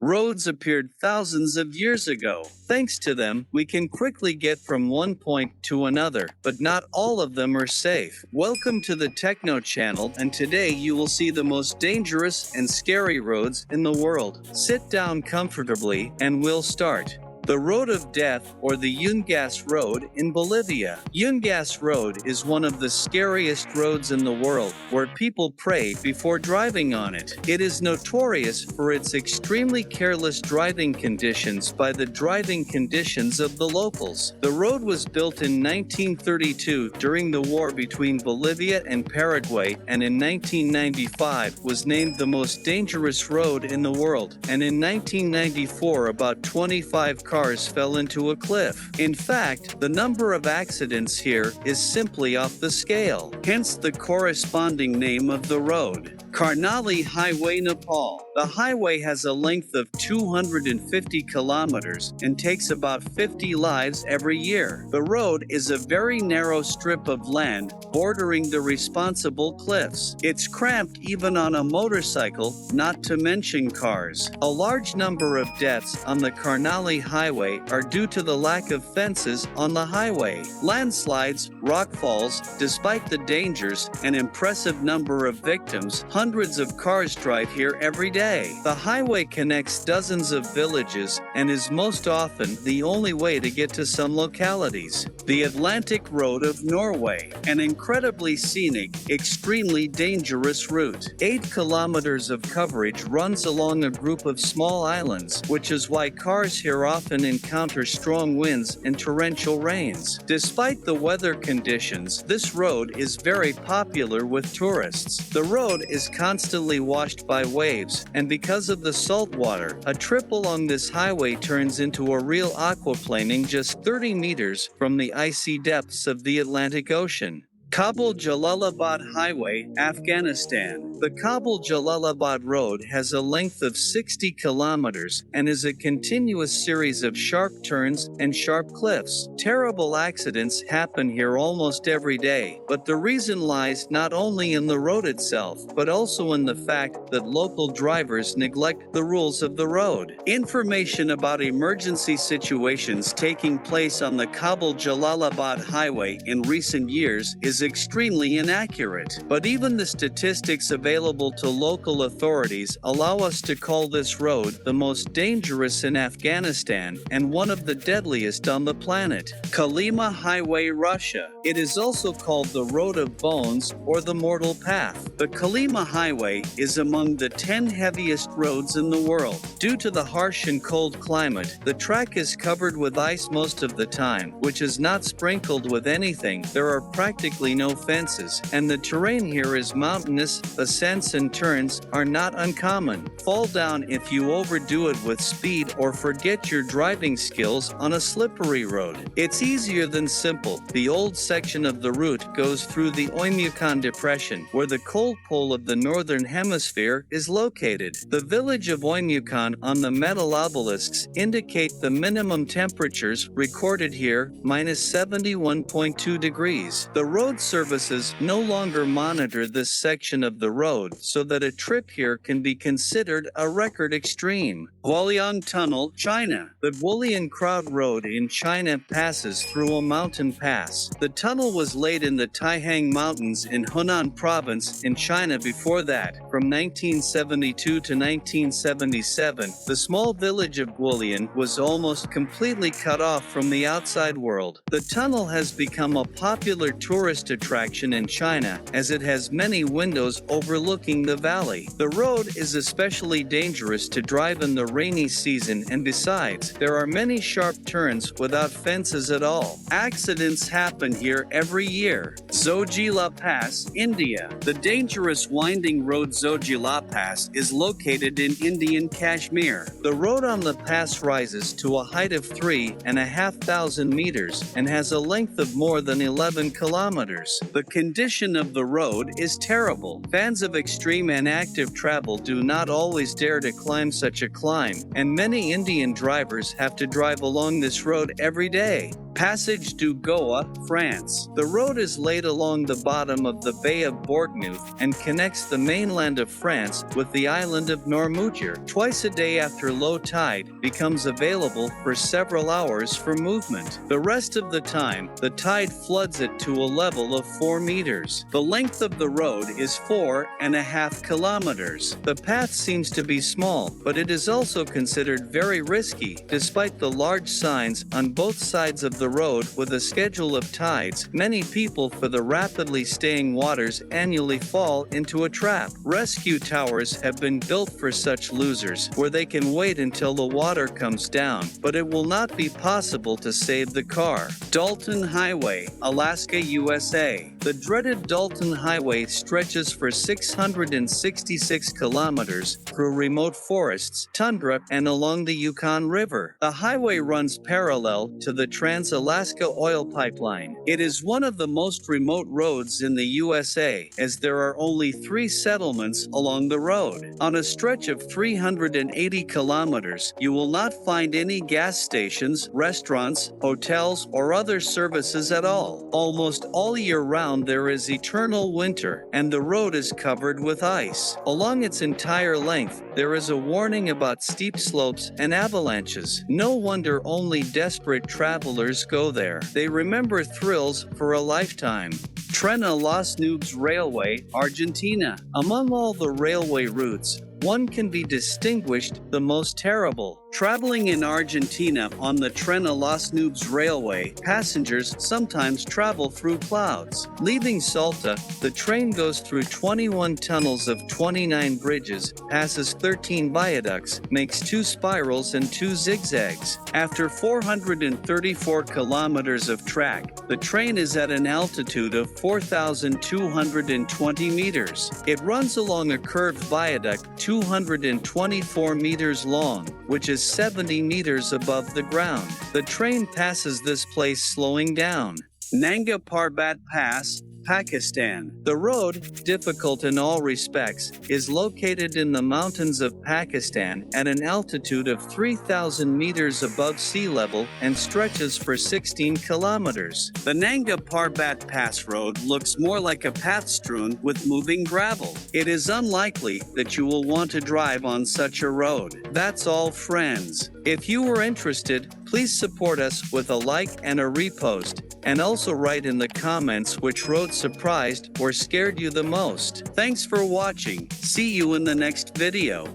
Roads appeared thousands of years ago. Thanks to them, we can quickly get from one point to another, but not all of them are safe. Welcome to the Techno channel, and today you will see the most dangerous and scary roads in the world. Sit down comfortably, and we'll start. The Road of Death, or the Yungas Road in Bolivia. Yungas Road is one of the scariest roads in the world, where people pray before driving on it. It is notorious for its extremely careless driving conditions by the driving conditions of the locals. The road was built in 1932 during the war between Bolivia and Paraguay, and in 1995 was named the most dangerous road in the world, and in 1994 about 25 cars fell into a cliff. In fact, the number of accidents here is simply off the scale, hence the corresponding name of the road. Karnali Highway, Nepal. The highway has a length of 250 kilometers and takes about 50 lives every year. The road is a very narrow strip of land bordering the responsible cliffs. It's cramped even on a motorcycle, not to mention cars. A large number of deaths on the Karnali Highway are due to the lack of fences on the highway. Landslides, rockfalls, despite the dangers, an impressive number of victims, hundreds of cars drive here every day. The highway connects dozens of villages and is most often the only way to get to some localities. The Atlantic Road of Norway, an incredibly scenic, extremely dangerous route. 8 kilometers of coverage runs along a group of small islands, which is why cars here often encounter strong winds and torrential rains. Despite the weather conditions, this road is very popular with tourists. The road is constantly washed by waves, and because of the salt water, a trip along this highway turns into a real aquaplaning just 30 meters from the icy depths of the Atlantic Ocean. Kabul Jalalabad Highway, Afghanistan. The Kabul Jalalabad Road has a length of 60 kilometers and is a continuous series of sharp turns and sharp cliffs. Terrible accidents happen here almost every day, but the reason lies not only in the road itself, but also in the fact that local drivers neglect the rules of the road. Information about emergency situations taking place on the Kabul Jalalabad Highway in recent years is extremely inaccurate, but even the statistics available to local authorities allow us to call this road the most dangerous in Afghanistan and one of the deadliest on the planet. Kolyma Highway, Russia. It is also called the Road of Bones or the Mortal Path. The Kolyma Highway is among the 10 heaviest roads in the world. Due to the harsh and cold climate, the track is covered with ice most of the time, which is not sprinkled with anything. There are practically no fences, and the terrain here is mountainous. Ascents and turns are not uncommon. Fall down if you overdo it with speed or forget your driving skills on a slippery road. It's easier than simple. The old section of the route goes through the Oymyakon Depression, where the cold pole of the northern hemisphere is located. The village of Oymyakon on the metal obelisks indicate the minimum temperatures recorded here, -71.2 degrees. The road services no longer monitor this section of the road, so that a trip here can be considered a record extreme. Guoliang Tunnel, China. The Guoliang Crowd Road in China passes through a mountain pass. The tunnel was laid in the Taihang Mountains in Hunan Province in China. Before that, from 1972 to 1977, the small village of Guoliang was almost completely cut off from the outside world. The tunnel has become a popular tourist attraction in China, as it has many windows overlooking the valley. The road is especially dangerous to drive in the rainy season, and besides, there are many sharp turns without fences at all. Accidents happen here every year. Zoji La Pass, India. The dangerous winding road Zoji La Pass is located in Indian Kashmir. The road on the pass rises to a height of 3,500 meters and has a length of more than 11 kilometers. The condition of the road is terrible. Fans of extreme and active travel do not always dare to climb such a climb, and many Indian drivers have to drive along this road every day. Passage du Gois, France. The road is laid along the bottom of the Bay of Bourgneuf and connects the mainland of France with the island of Noirmoutier. Twice a day after low tide, becomes available for several hours for movement. The rest of the time, the tide floods it to a level of 4 meters. The length of the road is 4.5 kilometers. The path seems to be small, but it is also considered very risky, despite the large signs on both sides of the road with a schedule of tides. Many people for the rapidly staying waters annually fall into a trap. Rescue towers have been built for such losers, where they can wait until the water comes down, but it will not be possible to save the car. Dalton Highway, Alaska, USA. The dreaded Dalton Highway stretches for 666 kilometers through remote forests, tundra, and along the Yukon River. The highway runs parallel to the Trans-Alaska Oil Pipeline. It is one of the most remote roads in the USA, as there are only 3 settlements along the road. On a stretch of 380 kilometers, you will not find any gas stations, restaurants, hotels, or other services at all. Almost all year round there is eternal winter, and the road is covered with ice. Along its entire length, there is a warning about steep slopes and avalanches. No wonder only desperate travelers go there. They remember thrills for a lifetime. Tren a los Nubes Railway, Argentina. Among all the railway routes, one can be distinguished the most terrible. Traveling in Argentina on the Tren a los Nubes Railway, passengers sometimes travel through clouds. Leaving Salta, the train goes through 21 tunnels of 29 bridges, passes 13 viaducts, makes 2 spirals and 2 zigzags. After 434 kilometers of track, the train is at an altitude of 4,220 meters. It runs along a curved viaduct 224 meters long, which is 70 meters above the ground. The train passes this place slowing down. Nanga Parbat Pass, Pakistan. The road, difficult in all respects, is located in the mountains of Pakistan at an altitude of 3,000 meters above sea level and stretches for 16 kilometers. The Nanga Parbat Pass road looks more like a path strewn with moving gravel. It is unlikely that you will want to drive on such a road. That's all, friends. If you were interested, please support us with a like and a repost, and also write in the comments which road surprised or scared you the most. Thanks for watching. See you in the next video.